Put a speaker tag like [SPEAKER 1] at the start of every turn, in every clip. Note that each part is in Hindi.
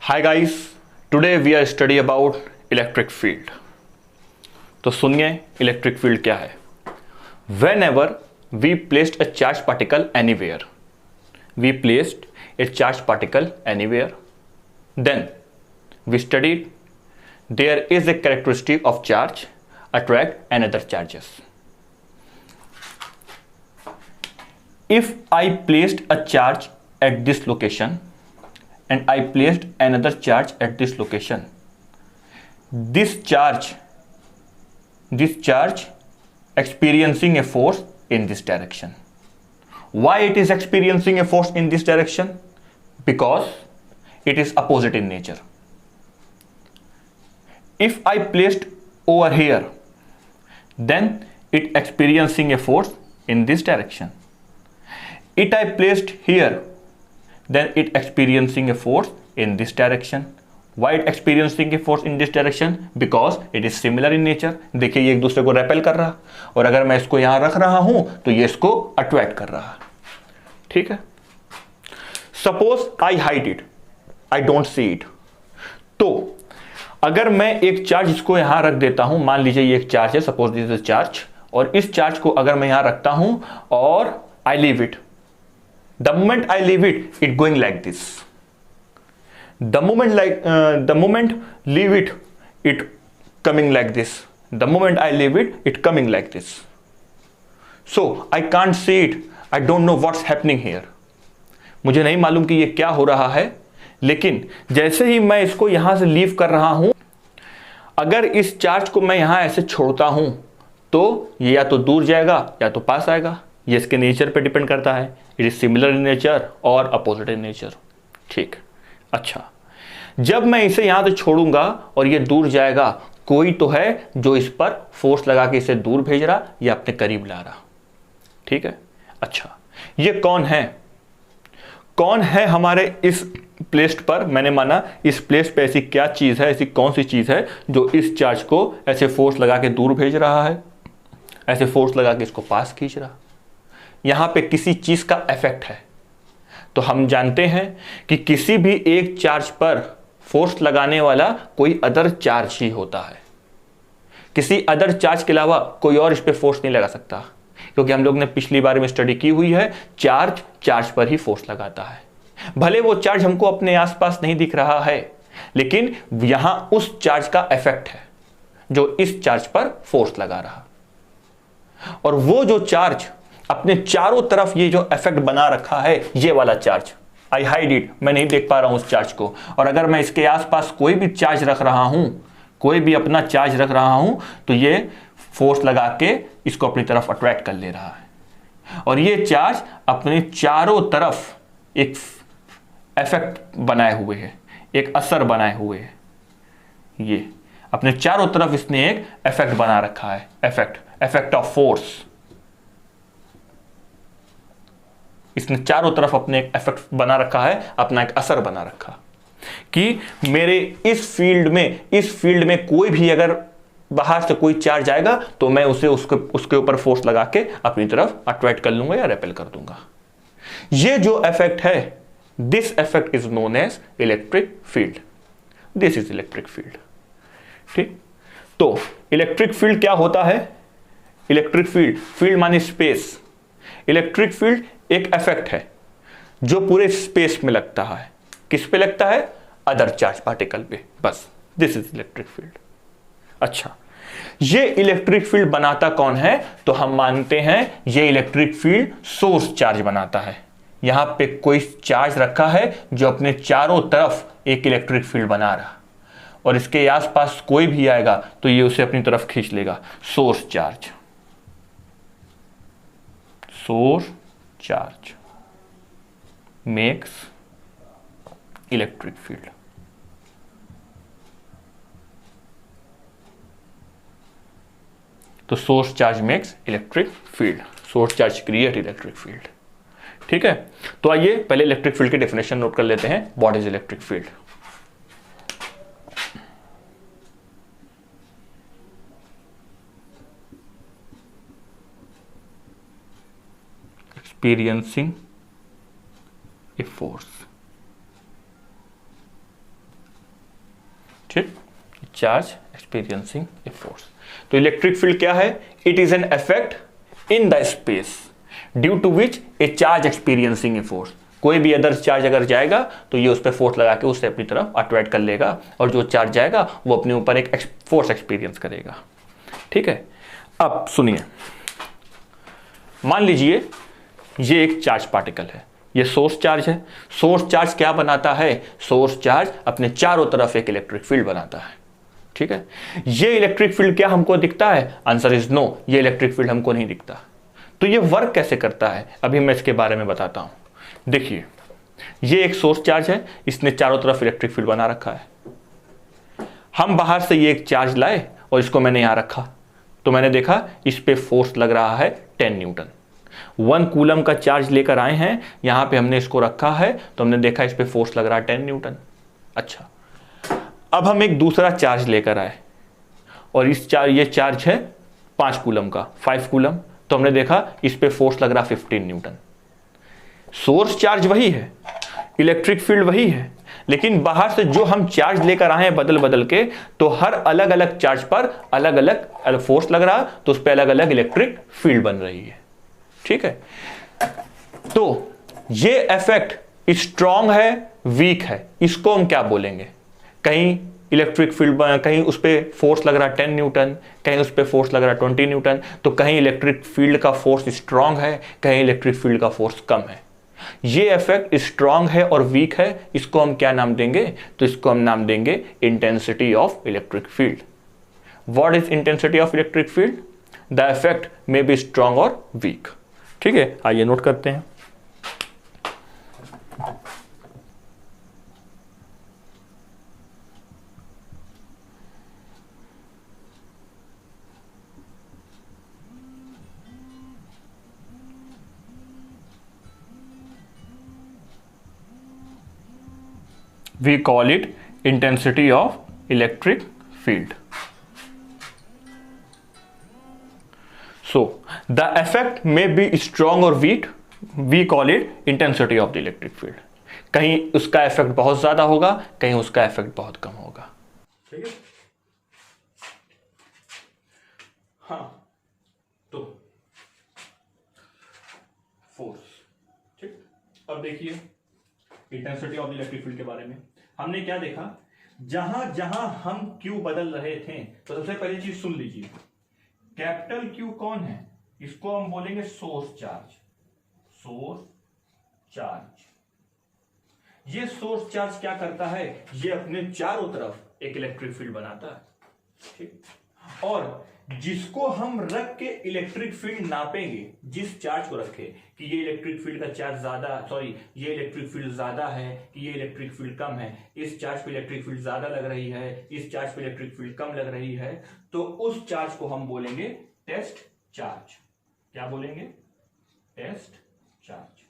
[SPEAKER 1] Hi guys, today we are study about electric field. तो सुनिए इलेक्ट्रिक फील्ड क्या है. Whenever we placed a charged particle anywhere, then we studied there is a characteristic of charge attract another charges. If I placed a charge at this location and I placed another charge at this location, this charge experiencing a force in this direction. Why it is experiencing a force in this direction? Because it is opposite in nature. If I placed over here, then it experiencing a force in this direction. If I placed here, then it experiencing a force in this direction. Why it experiencing a force in this direction? Because it is similar in nature. देखिए ये एक दूसरे को रेपेल कर रहा, और अगर मैं इसको यहां रख रहा हूं तो ये इसको अट्रैक्ट कर रहा. ठीक है. Suppose I hide it, I don't see it. तो अगर मैं एक चार्ज इसको यहां रख देता हूं, मान लीजिए ये एक चार्ज है, सपोज दिस इज चार्ज, और इस चार्ज को अगर मैं यहां रखता हूं और I leave it, the moment I leave it, it going like this. The moment leave it, it coming like this. The moment I leave it, it coming like this. So I can't see it. I don't know what's happening here. मुझे नहीं मालूम कि ये क्या हो रहा है, लेकिन जैसे ही मैं इसको यहां से लीव कर रहा हूं, अगर इस चार्ज को मैं यहां ऐसे छोड़ता हूं तो ये या तो दूर जाएगा या तो पास आएगा. ये इसके नेचर पे डिपेंड करता है. It is similar in nature और अपोजिट इन नेचर. ठीक. अच्छा, जब मैं इसे यहां से छोड़ूंगा और ये दूर जाएगा, कोई तो है जो इस पर फोर्स लगा के इसे दूर भेज रहा या अपने करीब ला रहा. ठीक है. अच्छा, ये कौन है हमारे इस प्लेट पर? मैंने माना इस प्लेट पे ऐसी क्या चीज है, ऐसी कौन सी चीज है जो इस चार्ज को ऐसे फोर्स लगा के दूर भेज रहा है, ऐसे फोर्स लगा के इसको पास खींच रहा. यहां पे किसी चीज का इफेक्ट है. तो हम जानते हैं कि किसी भी एक चार्ज पर फोर्स लगाने वाला कोई अदर चार्ज ही होता है. किसी अदर चार्ज के अलावा कोई और इस पे फोर्स नहीं लगा सकता, क्योंकि हम लोग ने पिछली बार में स्टडी की हुई है, चार्ज पर ही फोर्स लगाता है. भले वो चार्ज हमको अपने आसपास नहीं दिख रहा है, लेकिन यहां उस चार्ज का इफेक्ट है जो इस चार्ज पर फोर्स लगा रहा. और वो जो चार्ज अपने चारों तरफ ये जो इफेक्ट बना रखा है, ये वाला चार्ज, आई हाइड इट, मैं नहीं देख पा रहा हूं उस चार्ज को, और अगर मैं इसके आसपास कोई भी चार्ज रख रहा हूं, कोई भी अपना चार्ज रख रहा हूं, तो ये फोर्स लगा के इसको अपनी तरफ अट्रैक्ट कर ले रहा है. और ये चार्ज अपने चारों तरफ एक इफेक्ट बनाए हुए है, एक असर बनाए हुए है. ये अपने चारों तरफ इसने एक इफेक्ट बना रखा है, इफेक्ट ऑफ फोर्स. इसने चारों तरफ अपने एक इफेक्ट बना रखा है, अपना एक असर बना रखा, कि मेरे इस फील्ड में कोई भी अगर बाहर से कोई चार्ज आएगा तो मैं उसके ऊपर फोर्स लगा के अपनी तरफ अट्रैक्ट कर लूंगा या रेपेल कर दूंगा. ये जो इफेक्ट है, this effect is known as electric field. This is electric field. ठीक. तो इलेक्ट्रिक फील्ड क्या होता है? इलेक्ट्रिक फील्ड माने स्पेस. इलेक्ट्रिक फील्ड एक इफेक्ट है जो पूरे स्पेस में लगता है. किस पे लगता है? अदर चार्ज पार्टिकल पे. बस, दिस इज इलेक्ट्रिक फील्ड. अच्छा, ये इलेक्ट्रिक फील्ड बनाता कौन है? तो हम मानते हैं ये इलेक्ट्रिक फील्ड सोर्स चार्ज बनाता है. यहां पे कोई चार्ज रखा है जो अपने चारों तरफ एक इलेक्ट्रिक फील्ड बना रहा, और इसके आसपास कोई भी आएगा तो ये उसे अपनी तरफ खींच लेगा. Source charge makes electric field. तो source charge makes electric field. Source charge create electric field. ठीक है. तो आइए पहले इलेक्ट्रिक फील्ड की डेफिनेशन नोट कर लेते हैं. What is electric field? experiencing a force ठीक, चार्ज एक्सपीरियंसिंग ए फोर्स। तो इलेक्ट्रिक फील्ड क्या है? It is an effect in the space due to which a charge experiencing a force. कोई भी अदर चार्ज अगर जाएगा तो ये उस पर फोर्स लगा के उससे अपनी तरफ अट्रैक्ट कर लेगा, और जो चार्ज जाएगा वो अपने ऊपर एक फोर्स एक्सपीरियंस करेगा। ठीक है, अब सुनिए, मान लीजिए ये एक चार्ज पार्टिकल है, ये सोर्स चार्ज है। सोर्स चार्ज क्या बनाता है? सोर्स चार्ज अपने चारों तरफ एक इलेक्ट्रिक फील्ड बनाता है। ठीक है, ये इलेक्ट्रिक फील्ड क्या हमको दिखता है? आंसर इज नो, ये इलेक्ट्रिक फील्ड हमको नहीं दिखता। तो ये वर्क कैसे करता है, अभी मैं इसके बारे में बताता हूं। देखिए, ये एक सोर्स चार्ज है, इसने चारों तरफ इलेक्ट्रिक फील्ड बना रखा है। हम बाहर से ये एक चार्ज लाए और इसको मैंने यहां रखा, तो मैंने देखा इस पे फोर्स लग रहा है 10 न्यूटन। 1 कूलम का चार्ज लेकर आए हैं, यहां पे हमने इसको रखा है, तो हमने देखा इस पे फोर्स लग रहा है 10 न्यूटन। अच्छा, अब हम एक दूसरा चार्ज लेकर आए और ये चार्ज है 5 कूलम का, 5 कूलम, तो हमने देखा इस पे फोर्स लग रहा 15 न्यूटन। सोर्स चार्ज वही है, इलेक्ट्रिक फील्ड वही है, लेकिन बाहर से जो हम चार्ज लेकर आए हैं बदल बदल के, तो हर अलग अलग चार्ज पर अलग अलग फोर्स लग रहा, तो उस पर अलग अलग इलेक्ट्रिक फील्ड बन रही है। ठीक है, तो ये इफेक्ट स्ट्रॉन्ग है, वीक है, इसको हम क्या बोलेंगे? कहीं इलेक्ट्रिक फील्ड, कहीं उस पर फोर्स लग रहा 10 न्यूटन, कहीं उस पर फोर्स लग रहा 20 न्यूटन, तो कहीं इलेक्ट्रिक फील्ड का फोर्स स्ट्रांग है, कहीं इलेक्ट्रिक फील्ड का फोर्स कम है। ये इफेक्ट स्ट्रांग है और वीक है, इसको हम क्या नाम देंगे? तो इसको हम नाम देंगे intensity of electric field. What is intensity of electric field? The effect may be strong और वीक। ठीक है, आइए नोट करते हैं। We call it intensity of electric field. So the effect may be strong or weak. We call it intensity of the electric field. कहीं उसका इफेक्ट बहुत ज्यादा होगा, कहीं उसका इफेक्ट बहुत कम होगा। ठीक है, हाँ, तो फोर्स। ठीक, अब देखिए इंटेंसिटी ऑफ इलेक्ट्रिक फील्ड के बारे में हमने क्या देखा? जहां जहां हम क्यू बदल रहे थे, तो सबसे पहली चीज सुन लीजिए, कैपिटल क्यू कौन है? इसको हम बोलेंगे सोर्स चार्ज। सोर्स चार्ज, ये सोर्स चार्ज क्या करता है? ये अपने चारों तरफ एक इलेक्ट्रिक फील्ड बनाता है। ठीक, और जिसको हम रख के इलेक्ट्रिक फील्ड नापेंगे, जिस चार्ज को रखे कि ये इलेक्ट्रिक फील्ड का चार्ज ज्यादा, ये इलेक्ट्रिक फील्ड ज्यादा है कि ये इलेक्ट्रिक फील्ड कम है, इस चार्ज पे इलेक्ट्रिक फील्ड ज्यादा लग रही है, इस चार्ज पे इलेक्ट्रिक फील्ड कम लग रही है, तो उस चार्ज को हम बोलेंगे टेस्ट चार्ज। क्या बोलेंगे? Test charge.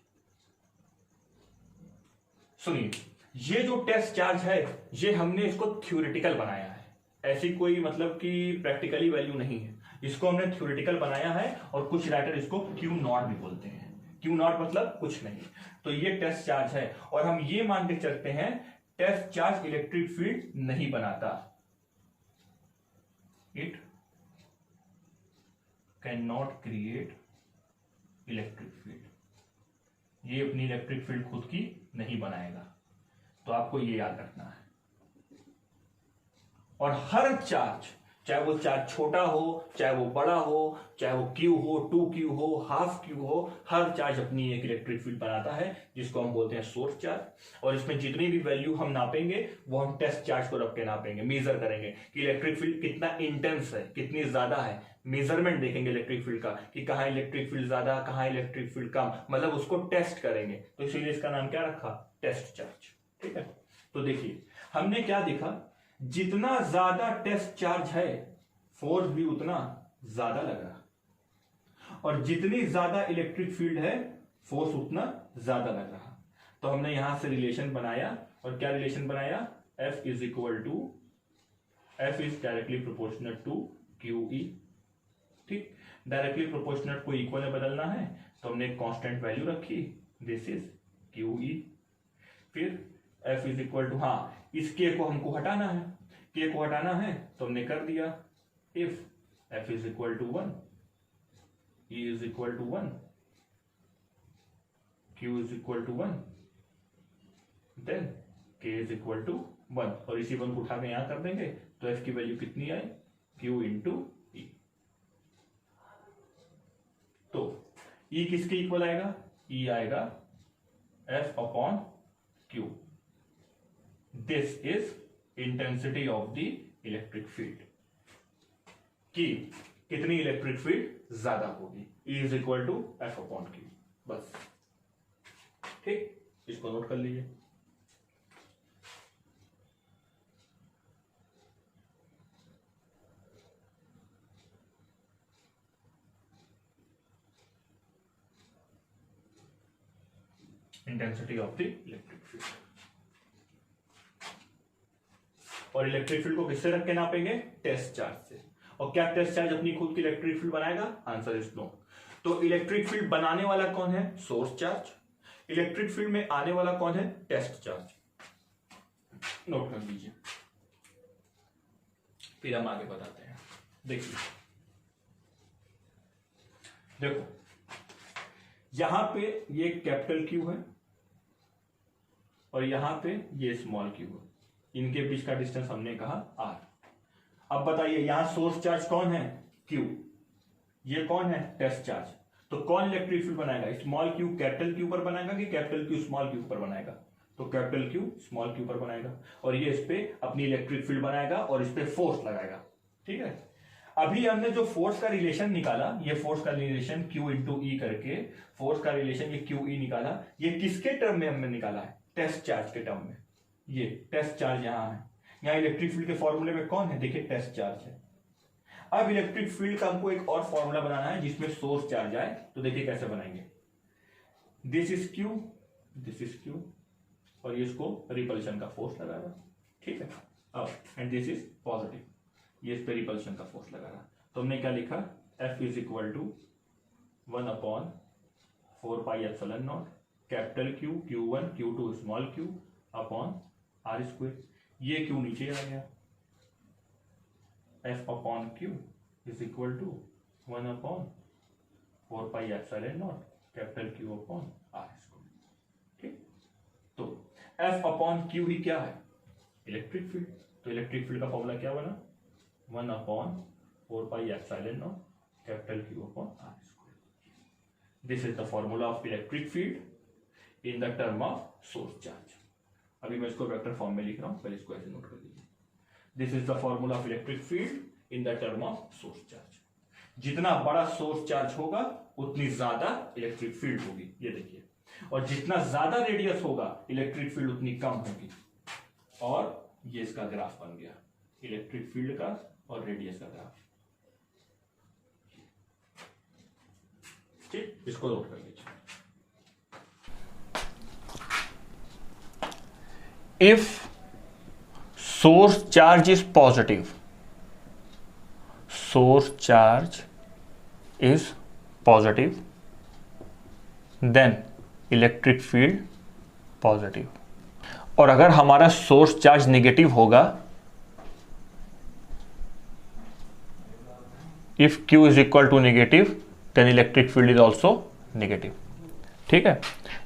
[SPEAKER 1] सुनिए, ये जो टेस्ट चार्ज है, ये हमने इसको थ्योरेटिकल बनाया है, ऐसी कोई मतलब कि प्रैक्टिकली वैल्यू नहीं है। इसको हमने थ्योरेटिकल बनाया है, और कुछ राइटर इसको क्यू नॉट भी बोलते हैं। क्यू नॉट मतलब कुछ नहीं। तो ये टेस्ट चार्ज है, और हम ये मान के चलते हैं टेस्ट चार्ज इलेक्ट्रिक फील्ड नहीं बनाता। It can not create electric field. ये अपनी इलेक्ट्रिक फील्ड खुद की नहीं बनाएगा। तो आपको ये याद रखना है। और हर चार्ज, चाहे वो चार्ज छोटा हो, चाहे वो बड़ा हो, चाहे वो क्यू हो, 2Q हो, हाफ क्यू हो, हर चार्ज अपनी एक इलेक्ट्रिक फील्ड बनाता है, जिसको हम बोलते हैं सोर्स चार्ज। और इसमें जितनी भी वैल्यू हम नापेंगे, वो हम टेस्ट चार्ज को रख के नापेंगे, मेजर करेंगे कि इलेक्ट्रिक फील्ड कितना इंटेंस है, कितनी ज्यादा है। मेजरमेंट देखेंगे इलेक्ट्रिक फील्ड का कि कहाँ इलेक्ट्रिक फील्ड ज्यादा, कहाँ इलेक्ट्रिक फील्ड कम, मतलब उसको टेस्ट करेंगे। तो इसीलिए इसका नाम क्या रखा? Test charge. ठीक है, तो देखिए हमने क्या देखा, जितना ज्यादा टेस्ट चार्ज है, फोर्स भी उतना ज्यादा लग रहा, और जितनी ज्यादा इलेक्ट्रिक फील्ड है, फोर्स उतना ज्यादा लग रहा। तो हमने यहां से रिलेशन बनाया, और क्या रिलेशन बनाया? F is equal to, F is directly proportional to QE। ठीक, डायरेक्टली प्रोपोर्शनल को इक्वल में बदलना है, तो हमने एक कांस्टेंट वैल्यू रखी, दिस इज QE। फिर F इज इक्वल टू, हाँ, इस K को हमको हटाना है, के को हटाना है तो हमने कर दिया। If F is equal to 1, E is equal to 1, Q is equal to 1, then K is equal to 1, और इसी 1 को उठा के यहां कर देंगे तो एफ की वैल्यू कितनी आए, क्यू इंटू ई। तो ई किसके इक्वल आएगा, ई आएगा F upon Q. This is intensity of the electric field, कि कितनी इलेक्ट्रिक फील्ड ज्यादा होगी, E is equal to F upon Q. बस ठीक, इसको नोट कर लीजिए। Intensity of the electric field. और इलेक्ट्रिक फील्ड को किससे रख के नापेंगे, टेस्ट चार्ज से। और क्या टेस्ट चार्ज अपनी खुद की इलेक्ट्रिक फील्ड बनाएगा, आंसर इज नो। तो इलेक्ट्रिक फील्ड बनाने वाला कौन है, सोर्स चार्ज। इलेक्ट्रिक फील्ड में आने वाला कौन है, टेस्ट चार्ज। नोट कर लीजिए, फिर हम आगे बताते हैं। देखिए, देखो यहां पे ये कैपिटल क्यू है और यहां पे ये स्मॉल क्यू है, इनके बीच का डिस्टेंस हमने कहा आर। अब बताइए यहां सोर्स चार्ज कौन है, क्यू, ये कौन है, टेस्ट चार्ज। तो कौन इलेक्ट्रिक फील्ड बनाएगा, स्मॉल क्यू कैपिटल क्यू पर बनाएगा कि कैपिटल क्यू स्मॉल क्यू पर बनाएगा, तो कैपिटल क्यू स्मॉल क्यू पर बनाएगा, और ये इस पे अपनी इलेक्ट्रिक फील्ड बनाएगा और इस पे फोर्स लगाएगा। ठीक है, अभी हमने जो फोर्स का रिलेशन निकाला, ये फोर्स का रिलेशन Q इंटू ई करके फोर्स का रिलेशन ये क्यू ई निकाला, ये किसके टर्म में हमने निकाला है, टेस्ट चार्ज के टर्म में। ये टेस्ट चार्ज यहां है, यहां इलेक्ट्रिक फील्ड के फॉर्मूले में कौन है, देखिए टेस्ट चार्ज है। अब इलेक्ट्रिक फील्ड का हमको एक और फॉर्मूला बनाना है जिसमें सोर्स चार्ज आए, तो देखिए कैसे बनाएंगे। This is Q, this is Q, और ये इसको रिपल्शन का फोर्स लगाएगा। ठीक है, अब एंड दिस इज पॉजिटिव, ये इस पे रिपल्शन का फोर्स लगाएगा। तो हमने क्या लिखा, F is equal to 1 upon 4 pi epsilon naught capital Q, Q1 Q2 small Q upon R square. ये क्यू नीचे आ गया, F upon Q is equal to 1 upon 4 pi epsilon naught capital Q upon R square. ठीक, तो एफ अपॉन क्यू ही क्या है, इलेक्ट्रिक फील्ड। तो इलेक्ट्रिक फील्ड का फॉर्मूला क्या बना, 1 upon 4 pi epsilon naught capital Q upon R square. This is the formula of electric field in the term of source charge. अभी मैं इसको वेक्टर फॉर्म में लिख रहा हूं, पहले इसको ऐसे नोट कर लीजिए। This is the formula of electric field in the term of source charge. जितना बड़ा सोर्स चार्ज होगा उतनी ज्यादा इलेक्ट्रिक फील्ड होगी, ये देखिए, और जितना ज्यादा रेडियस होगा इलेक्ट्रिक फील्ड उतनी कम होगी। और ये इसका ग्राफ बन गया, इलेक्ट्रिक फील्ड का और रेडियस का ग्राफ। ठीक, इसको नोट कर लीजिए। If source charge is positive, source charge is positive, then electric field positive. और अगर हमारा सोर्स चार्ज नेगेटिव होगा, if Q is equal to negative, then electric field is also negative. ठीक है,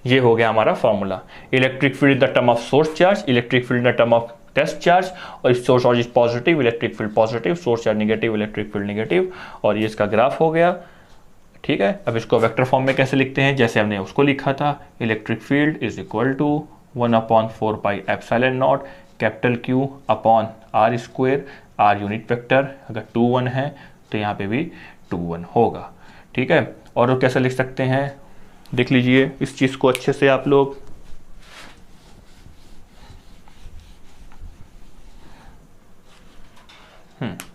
[SPEAKER 1] ये हो गया हमारा formula. Electric field in the term of source charge, electric field in the term of test charge, और इस source charge is positive, electric field positive, source charge negative, electric field negative, और ये इसका ग्राफ हो गया। ठीक है, अब इसको वेक्टर फॉर्म में कैसे लिखते हैं, जैसे हमने उसको लिखा था, electric field is equal to 1 upon 4 pi epsilon naught capital Q upon R square, R unit vector, अगर 2 1 है तो यहाँ पे भी 2 1 होगा। ठीक है, और कैसे लिख सकते हैं, देख लीजिए इस चीज को अच्छे से आप लोग।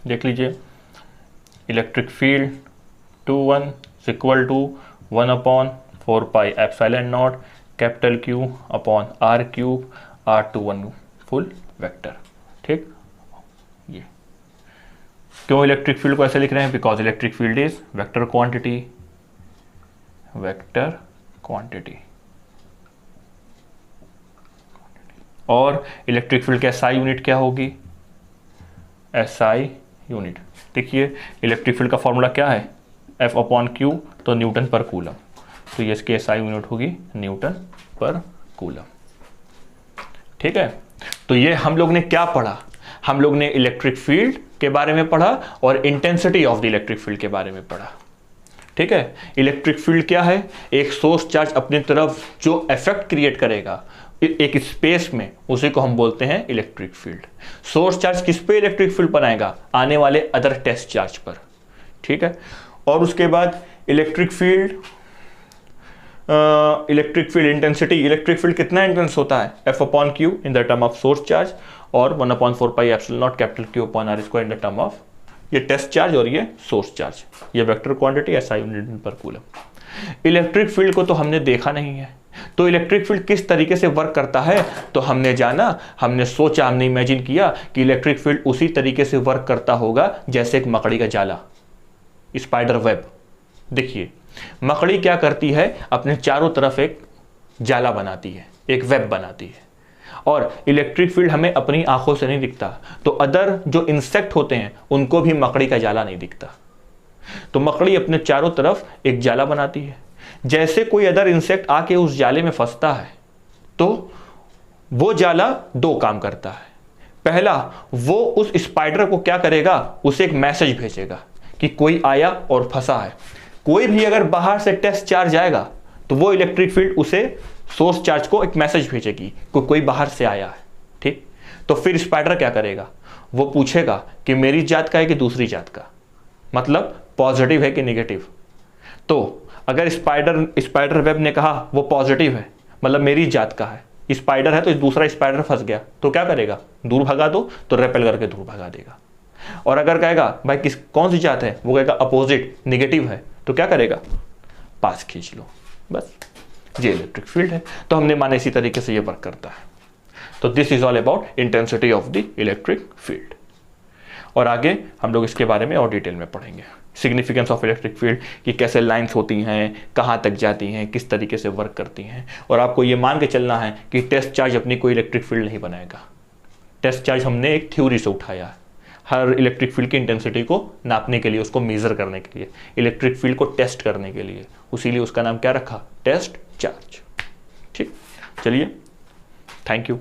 [SPEAKER 1] देख लीजिए, electric field 2 1 equal to 1 upon 4 pi epsilon naught capital Q upon R cube R21 full vector. ठीक, ये क्यों इलेक्ट्रिक फील्ड को ऐसे लिख रहे हैं, because electric field is vector quantity, vector quantity. और इलेक्ट्रिक फील्ड का SI यूनिट क्या होगी, SI यूनिट। देखिए इलेक्ट्रिक फील्ड का फॉर्मूला क्या है, F/Q, तो न्यूटन पर कूलम, तो ये इसकी SI यूनिट होगी न्यूटन पर कूलम। ठीक है, तो ये हम लोग ने क्या पढ़ा, हम लोग ने इलेक्ट्रिक फील्ड के बारे में पढ़ा और intensity of the electric field के बारे में पढ़ा। ठीक है, इलेक्ट्रिक फील्ड क्या है, एक सोर्स चार्ज अपनी तरफ जो इफेक्ट क्रिएट करेगा एक स्पेस में, उसी को हम बोलते हैं इलेक्ट्रिक फील्ड। सोर्स चार्ज किस पे इलेक्ट्रिक फील्ड बनाएगा, आने वाले अदर टेस्ट चार्ज पर। ठीक है, और उसके बाद electric field intensity, electric field कितना इंटेंस होता है, F/Q in the term of source charge और 1/4 पाई epsilon not Q/R² in the term of ये टेस्ट चार्ज और ये सोर्स चार्ज, ये वेक्टर क्वांटिटी SI यूनिट पर कूलम। इलेक्ट्रिक फील्ड को तो हमने देखा नहीं है, तो इलेक्ट्रिक फील्ड किस तरीके से वर्क करता है तो हमने जाना, हमने सोचा, हमने इमेजिन किया कि इलेक्ट्रिक फील्ड उसी तरीके से वर्क करता होगा जैसे एक मकड़ी का जाला, स्पाइडर वेब। देखिए मकड़ी क्या करती है, अपने चारों तरफ एक जाला बनाती है, एक वेब बनाती है, और इलेक्ट्रिक फील्ड हमें अपनी आंखों से नहीं दिखता, तो अदर जो इंसेक्ट होते हैं उनको भी मकड़ी का जाला नहीं दिखता, तो मकड़ी अपने चारों तरफ एक जाला बनाती है। जैसे कोई अदर इंसेक्ट आके उस जाले में फंसता है तो वो जाला दो काम करता है। पहला, वो उस स्पाइडर को क्या करेगा, उसे एक मैसेज भेजेगा कि कोई आया और फंसा है। कोई भी अगर बाहर से टेस्ट चार्ज आएगा तो वो इलेक्ट्रिक फील्ड उसे सोर्स चार्ज को एक मैसेज भेजेगी कि कोई बाहर से आया है। ठीक, तो फिर स्पाइडर क्या करेगा, वो पूछेगा कि मेरी जात का है कि दूसरी जात का, मतलब पॉजिटिव है कि नेगेटिव। तो अगर स्पाइडर वेब ने कहा वो पॉजिटिव है, मतलब मेरी जात का है, स्पाइडर है, तो दूसरा स्पाइडर फंस गया तो क्या करेगा, दूर भगा दो, तो रेपेल करके दूर भगा देगा। और अगर कहेगा भाई कौन सी जात है, वो कहेगा अपोजिट, नेगेटिव है, तो क्या करेगा, पास खींच लो, बस। ये इलेक्ट्रिक फील्ड है, तो हमने माना इसी तरीके से ये वर्क करता है। तो this is all about intensity of the electric field, और आगे हम लोग इसके बारे में और डिटेल में पढ़ेंगे। सिग्निफिकेंस ऑफ इलेक्ट्रिक फील्ड कि कैसे लाइंस होती हैं, कहाँ तक जाती हैं, किस तरीके से वर्क करती हैं, और आपको ये मान के चलना है कि टेस्ट चार्ज अपनी कोई इलेक्ट्रिक फील्ड नहीं बनाएगा। टेस्ट चार्ज हमने एक थ्योरी से उठाया है, हर इलेक्ट्रिक फील्ड की इंटेंसिटी को नापने के लिए, उसको मेजर करने के लिए, इलेक्ट्रिक फील्ड को टेस्ट करने के लिए, उसीलिए उसका नाम क्या रखा, टेस्ट चार्ज। ठीक, चलिए, थैंक यू।